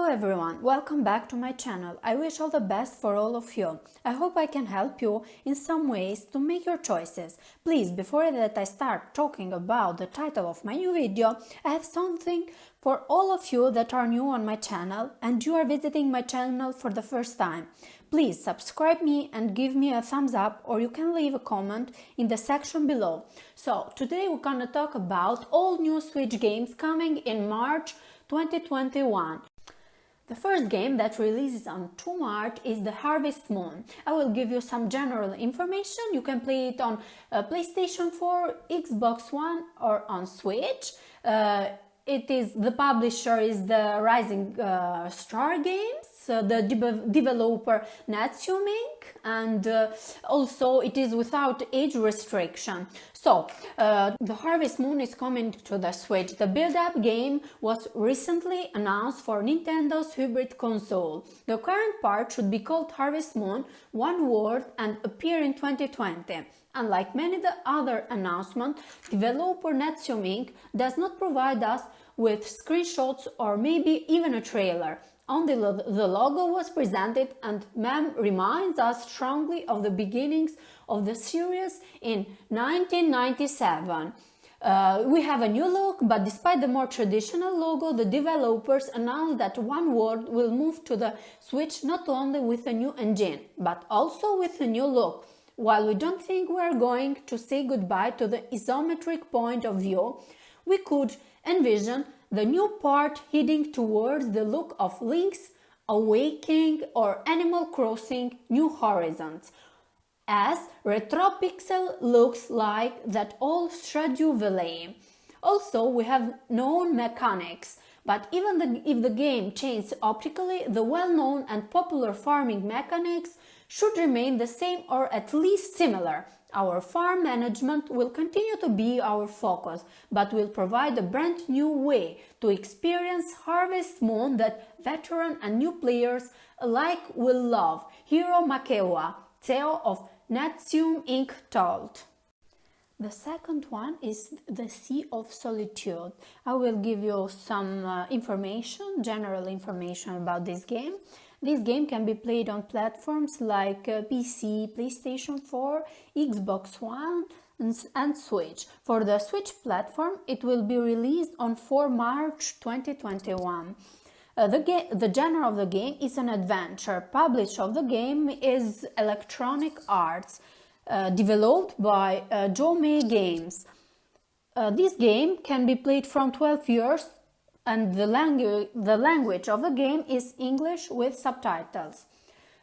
everyone, welcome back to my channel. I wish all the best for all of you. I hope I can help you in some ways to make your choices. Please, before that I start talking about the title of my new video, I have something for all of you that are new on my channel and you are visiting my channel for the first time. Please subscribe me and give me a thumbs up, or you can leave a comment in the section below. So today we're gonna talk about all new Switch games coming in March 2021. The first game that releases on 2 March is the Harvest Moon. I will give you some general information. You can play it on PlayStation 4, Xbox One or on Switch. The publisher is the Rising Star Games, the developer Natsuming, and also it is without age restriction. So, the Harvest Moon is coming to the Switch. The build-up game was recently announced for Nintendo's hybrid console. The current part should be called Harvest Moon, one word, and appear in 2020. Unlike many other announcements, developer Natsuming does not provide us with screenshots or maybe even a trailer. Only the logo was presented, and meme reminds us strongly of the beginnings of the series in 1997. We have a new look, but despite the more traditional logo, the developers announced that One World will move to the Switch not only with a new engine, but also with a new look. While we don't think we're going to say goodbye to the isometric point of view, we could envision the new part heading towards the look of Link's Awakening or Animal Crossing New Horizons, as Retropixel looks like that old Stardew Valley. Also, we have known mechanics, but even if the game changes optically, the well-known and popular farming mechanics should remain the same or at least similar. Our farm management will continue to be our focus, but will provide a brand new way to experience Harvest Moon that veteran and new players alike will love. Hiro Makewa, CEO of Natsume Inc. told. The second one is the Sea of Solitude. I will give you some general information about this game. This game can be played on platforms like PC, PlayStation 4, Xbox One and Switch. For the Switch platform, it will be released on 4 March 2021. The genre of the game is an adventure. Publisher of the game is Electronic Arts, developed by Jomei Games. This game can be played from 12 years and the language of the game is English with subtitles.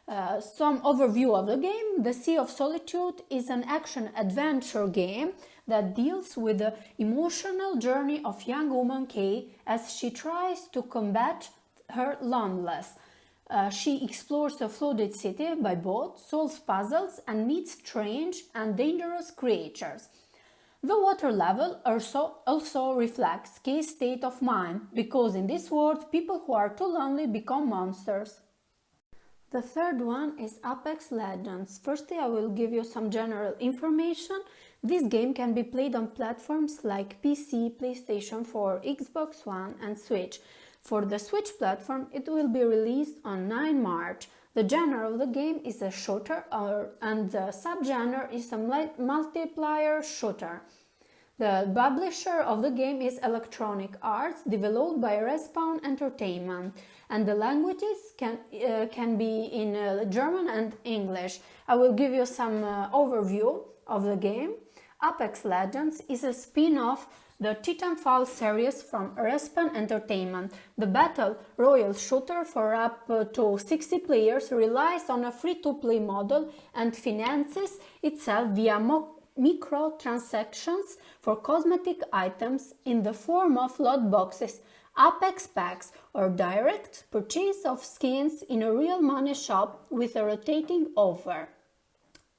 Some overview of the game. The Sea of Solitude is an action-adventure game that deals with the emotional journey of young woman Kay as she tries to combat her loneliness. She explores a flooded city by boat, solves puzzles, and meets strange and dangerous creatures. The water level also reflects Kay's state of mind, because in this world, people who are too lonely become monsters. The third one is Apex Legends. Firstly, I will give you some general information. This game can be played on platforms like PC, PlayStation 4, Xbox One and Switch. For the Switch platform, it will be released on 9 March. The genre of the game is a shooter and the subgenre is a multiplayer shooter. The publisher of the game is Electronic Arts, developed by Respawn Entertainment, and the languages can be in German and English. I will give you some overview of the game. Apex Legends is a spin-off the Titanfall series from Respawn Entertainment. The Battle Royale shooter for up to 60 players relies on a free-to-play model and finances itself via microtransactions for cosmetic items in the form of loot boxes, Apex packs, or direct purchase of skins in a real money shop with a rotating offer.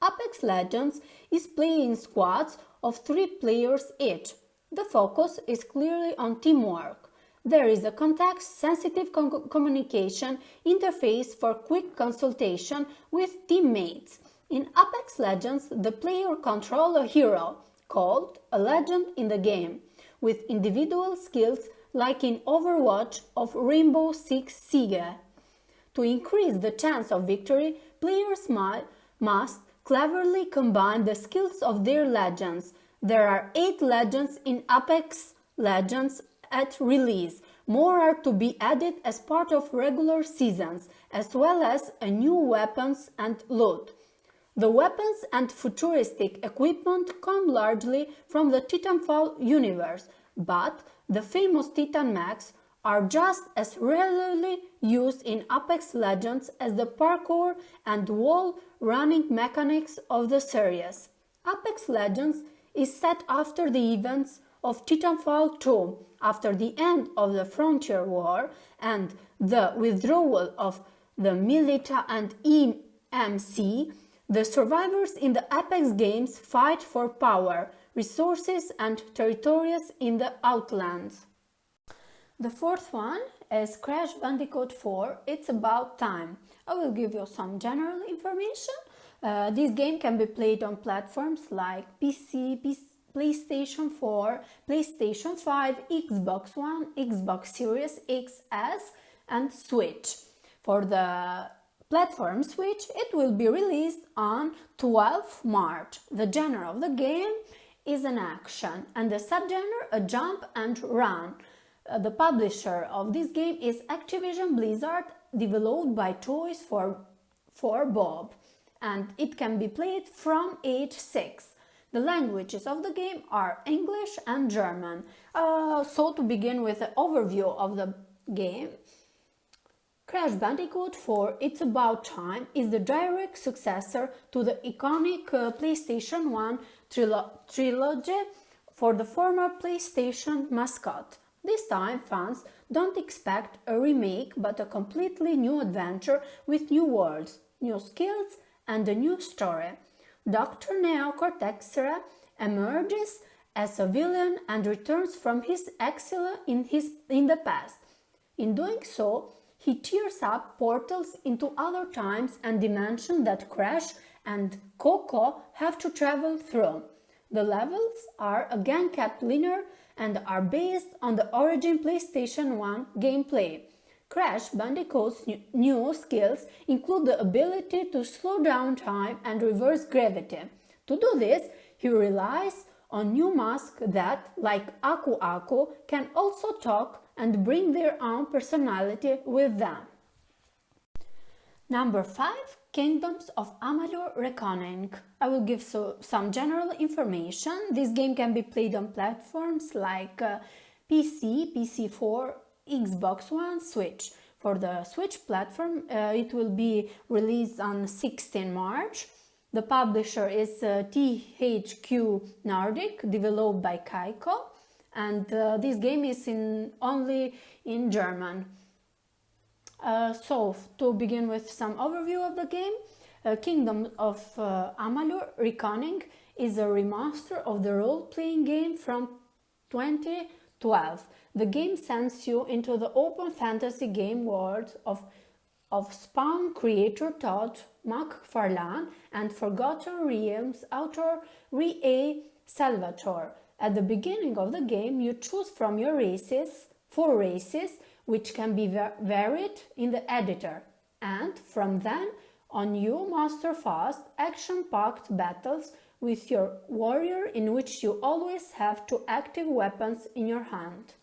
Apex Legends is played in squads of 3 players each. The focus is clearly on teamwork. There is a context-sensitive communication interface for quick consultation with teammates. In Apex Legends, the player controls a hero, called a legend in the game, with individual skills like in Overwatch of Rainbow Six Siege. To increase the chance of victory, players must cleverly combine the skills of their legends. There are 8 legends in Apex Legends at release. More are to be added as part of regular seasons, as well as new weapons and loot. The weapons and futuristic equipment come largely from the Titanfall universe, but the famous Titan mechs are just as rarely used in Apex Legends as the parkour and wall running mechanics of the series. Apex Legends is set after the events of Titanfall 2, after the end of the Frontier War and the withdrawal of the Milita and EMC. The survivors in the Apex games fight for power, resources and territories in the Outlands. The fourth one is Crash Bandicoot 4, It's About Time. I will give you some general information. This game can be played on platforms like PC, PlayStation 4, PlayStation 5, Xbox One, Xbox Series XS and Switch. For the platform Switch, it will be released on 12 March. The genre of the game is an action and the subgenre a jump and run. The publisher of this game is Activision Blizzard, developed by Toys for Bob, and it can be played from age 6. The languages of the game are English and German. So to begin with the overview of the game, Crash Bandicoot 4 It's About Time is the direct successor to the iconic PlayStation 1 trilogy for the former PlayStation mascot. This time fans don't expect a remake but a completely new adventure with new worlds, new skills and a new story. Dr. Neo Cortexera emerges as a villain and returns from his exile in the past. In doing so, he tears up portals into other times and dimensions that Crash and Coco have to travel through. The levels are again kept linear and are based on the origin PlayStation 1 gameplay. Crash Bandicoot's new skills include the ability to slow down time and reverse gravity. To do this, he relies on new masks that, like Aku Aku, can also talk and bring their own personality with them. Number 5. Kingdoms of Amalur Reckoning. I will give some general information. This game can be played on platforms like PC, PC4, Xbox One, Switch. For the Switch platform, it will be released on 16 March. The publisher is THQ Nordic, developed by Kaiko, and this game is only in German. So, to begin with some overview of the game, Kingdom of Amalur Reckoning is a remaster of the role-playing game from 2012. The game sends you into the open fantasy game world of Spawn creator Todd McFarlane and Forgotten Realms author Ray Salvatore. At the beginning of the game, you choose from your four races, which can be varied in the editor, and from then on you master fast, action-packed battles with your warrior in which you always have two active weapons in your hand.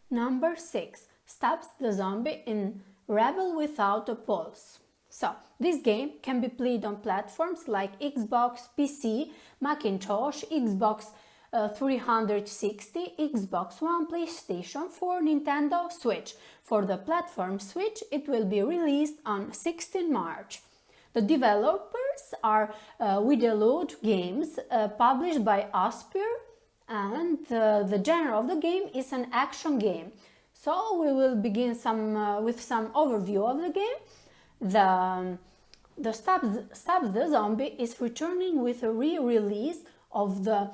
Number 6. Stubbs the Zombie in Rebel Without a Pulse. So, this game can be played on platforms like Xbox, PC, Macintosh, Xbox 360, Xbox One, PlayStation 4, Nintendo Switch. For the platform Switch, it will be released on 16 March. The developers are Videolude Games, published by Aspyr, and the genre of the game is an action game. So we will begin with some overview of the game. The Stubbs the Zombie is returning with a re-release of the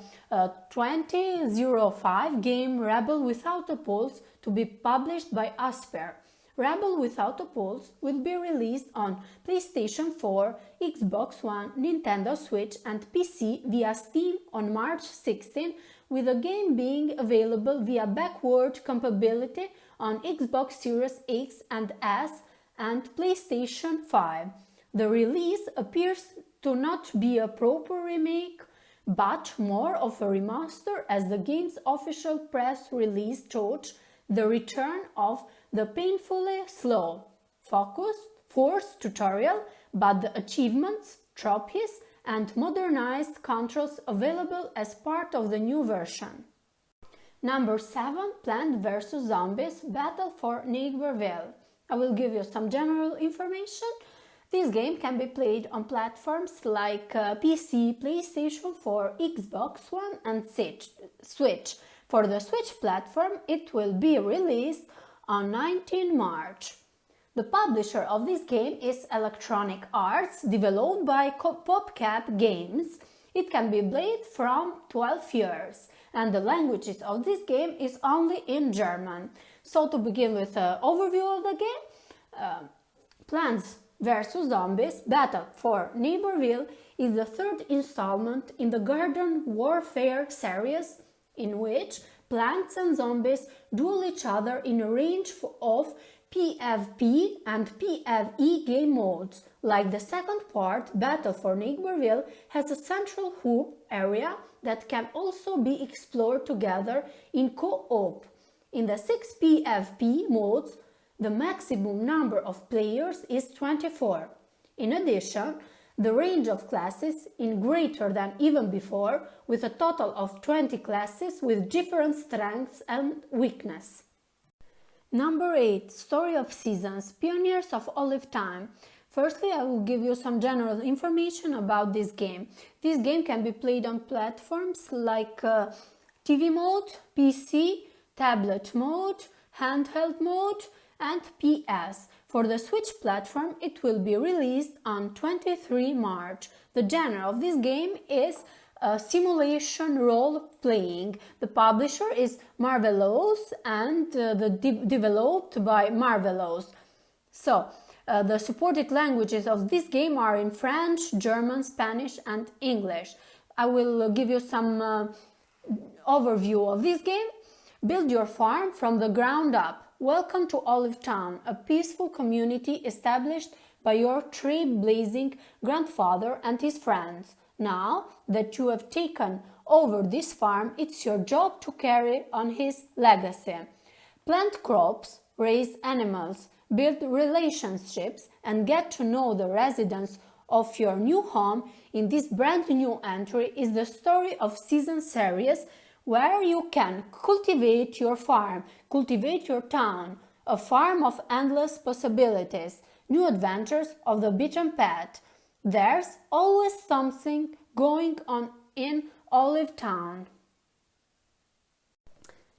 2005 game Rebel Without a Pulse, to be published by Aspyr. Rebel Without a Pulse will be released on PlayStation 4, Xbox One, Nintendo Switch and PC via Steam on March 16, with the game being available via backward compatibility on Xbox Series X and S and PlayStation 5. The release appears to not be a proper remake, but more of a remaster, as the game's official press release touched the return of the painfully slow, focused, forced tutorial, but the achievements, trophies, and modernized controls available as part of the new version. Number 7. Plants vs. Zombies Battle for Neighborville. I will give you some general information. This game can be played on platforms like PC, PlayStation 4, Xbox One and Switch. For the Switch platform, it will be released on 19 March. The publisher of this game is Electronic Arts, developed by PopCap Games. It can be played from 12 years, and the languages of this game is only in German. So to begin with an overview of the game, Plants vs. Zombies Battle for Neighborville is the third installment in the Garden Warfare series, in which plants and zombies duel each other in a range of PvP and PvE game modes. Like the second part, Battle for Neighborville has a central hub area that can also be explored together in co-op. In the 6 PvP modes, the maximum number of players is 24. In addition, the range of classes is greater than even before, with a total of 20 classes with different strengths and weakness. Number 8. Story of Seasons, Pioneers of Olive Time. Firstly, I will give you some general information about this game. This game can be played on platforms like TV mode, PC, tablet mode, handheld mode, and PS. For the Switch platform, it will be released on 23 March. The genre of this game is simulation role-playing. The publisher is Marvelous and developed by Marvelous. So, the supported languages of this game are in French, German, Spanish and English. I will give you some overview of this game. Build your farm from the ground up. Welcome to Olive Town, a peaceful community established by your trailblazing grandfather and his friends. Now that you have taken over this farm, it's your job to carry on his legacy. Plant crops, raise animals, build relationships, and get to know the residents of your new home. In this brand new entry is the Story of Seasons series, where you can cultivate your farm, cultivate your town, a farm of endless possibilities, new adventures of the beaten path. There's always something going on in Olive Town.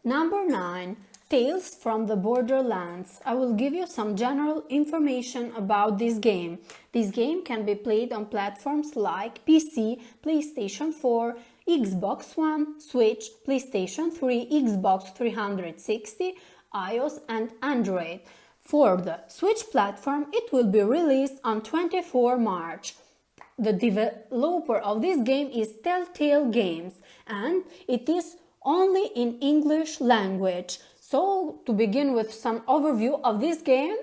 Number 9. Tales from the Borderlands. I will give you some general information about this game. This game can be played on platforms like PC, PlayStation 4, Xbox One, Switch, PlayStation 3, Xbox 360, iOS and Android. For the Switch platform, it will be released on 24 March. The developer of this game is Telltale Games, and it is only in English language. So, to begin with some overview of this game,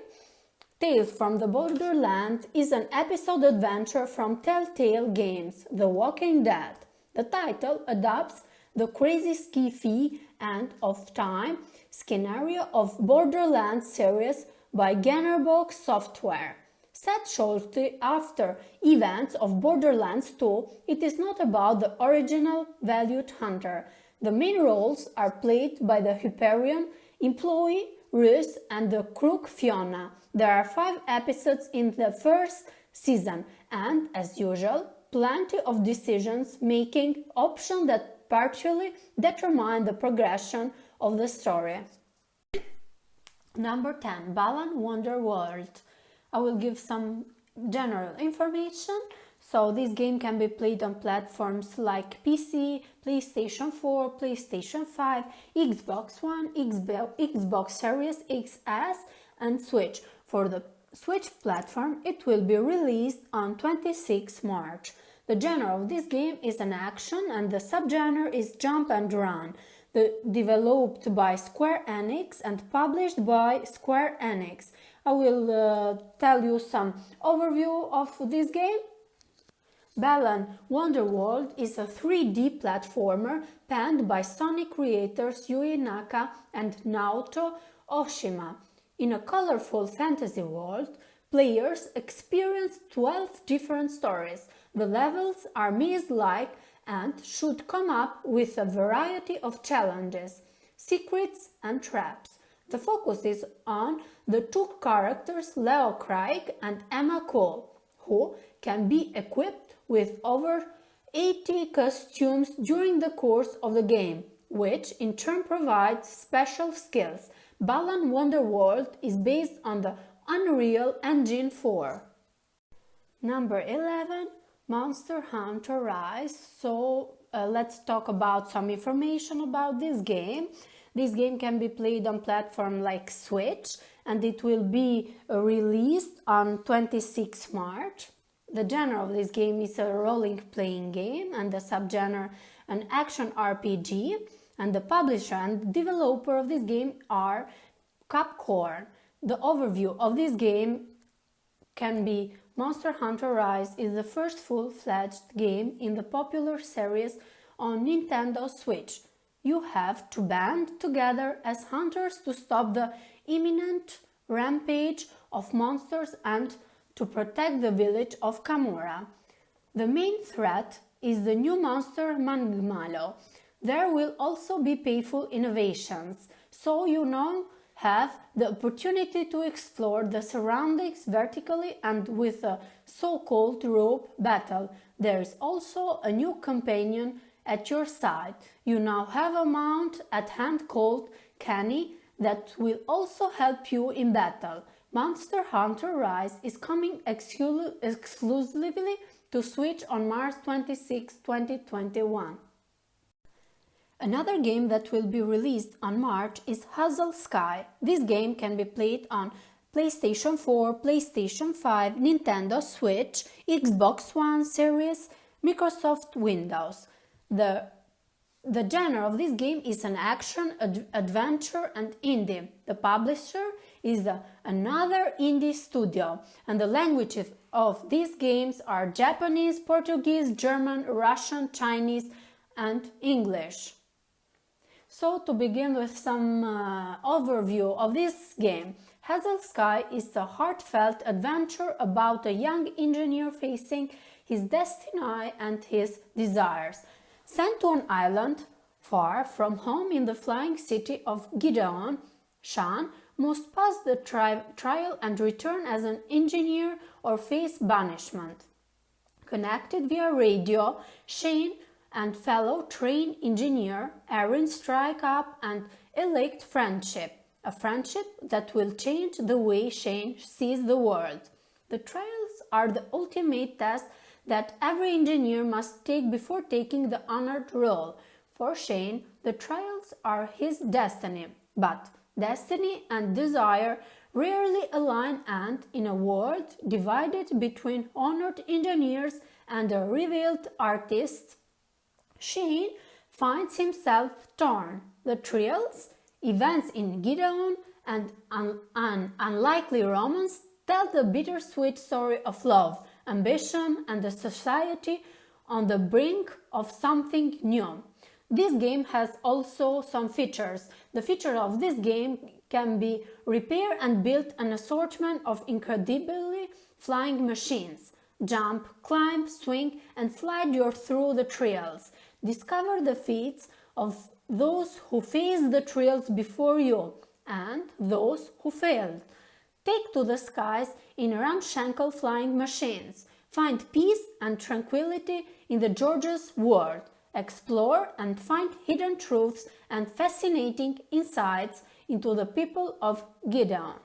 Tales from the Borderlands is an episode adventure from Telltale Games, The Walking Dead. The title adapts the crazy sci-fi end of time scenario of Borderlands series by Gearbox Software. Set shortly after events of Borderlands 2, it is not about the original Valued Hunter. The main roles are played by the Hyperion employee Ruth and the crook Fiona. There are 5 episodes in the first season and, as usual, plenty of decision-making options that partially determine the progression of the story. Number 10. Balan Wonderworld. I will give some general information. So this game can be played on platforms like PC, PlayStation 4, PlayStation 5, Xbox One, Xbox Series XS and Switch. For the Switch platform, it will be released on 26 March. The genre of this game is an action and the subgenre is jump and run. Developed by Square Enix and published by Square Enix. I will tell you some overview of this game. Balan Wonderworld is a 3D platformer penned by Sonic creators Yui Naka and Naoto Oshima. In a colorful fantasy world, players experience 12 different stories. The levels are maze-like and should come up with a variety of challenges, secrets and traps. The focus is on the two characters Leo Craig and Emma Cole, who can be equipped with over 80 costumes during the course of the game, which in turn provides special skills. Balan Wonderworld is based on the Unreal Engine 4. Number 11. Monster Hunter Rise. So let's talk about some information about this game. This game can be played on platforms like Switch and it will be released on 26 March. The genre of this game is a role-playing game and the subgenre an action RPG, and the publisher and developer of this game are Capcom. The overview of this game can be Monster Hunter Rise is the first full-fledged game in the popular series on Nintendo Switch. You have to band together as hunters to stop the imminent rampage of monsters and to protect the village of Kamura. The main threat is the new monster Mangmalo. There will also be playful innovations, so you now have the opportunity to explore the surroundings vertically and with a so-called rope battle. There is also a new companion at your side. You now have a mount at hand called Kenny that will also help you in battle. Monster Hunter Rise is coming exclusively to Switch on March 26, 2021. Another game that will be released on March is Hazel Sky. This game can be played on PlayStation 4, PlayStation 5, Nintendo Switch, Xbox One Series, Microsoft Windows. The genre of this game is an action, adventure and indie. The publisher is another indie studio and the languages of these games are Japanese, Portuguese, German, Russian, Chinese and English. So to begin with some overview of this game, Hazel Sky is a heartfelt adventure about a young engineer facing his destiny and his desires. Sent to an island far from home in the flying city of Gideon, Shan must pass the trial and return as an engineer or face banishment. Connected via radio, Shane and fellow train engineer Erin strike up and elect friendship, a friendship that will change the way Shane sees the world. The trials are the ultimate test that every engineer must take before taking the honored role. For Shane, the trials are his destiny, but destiny and desire rarely align, and in a world divided between honored engineers and a revealed artist, Shane finds himself torn. The trials, events in Gideon, and an unlikely romance tell the bittersweet story of love, ambition, and a society on the brink of something new. This game has also some features. The feature of this game can be repair and build an assortment of incredibly flying machines. Jump, climb, swing, and slide you through the trails. Discover the feats of those who faced the trails before you and those who failed. Take to the skies in ramshackle flying machines. Find peace and tranquility in the gorgeous world. Explore and find hidden truths and fascinating insights into the people of Gideon.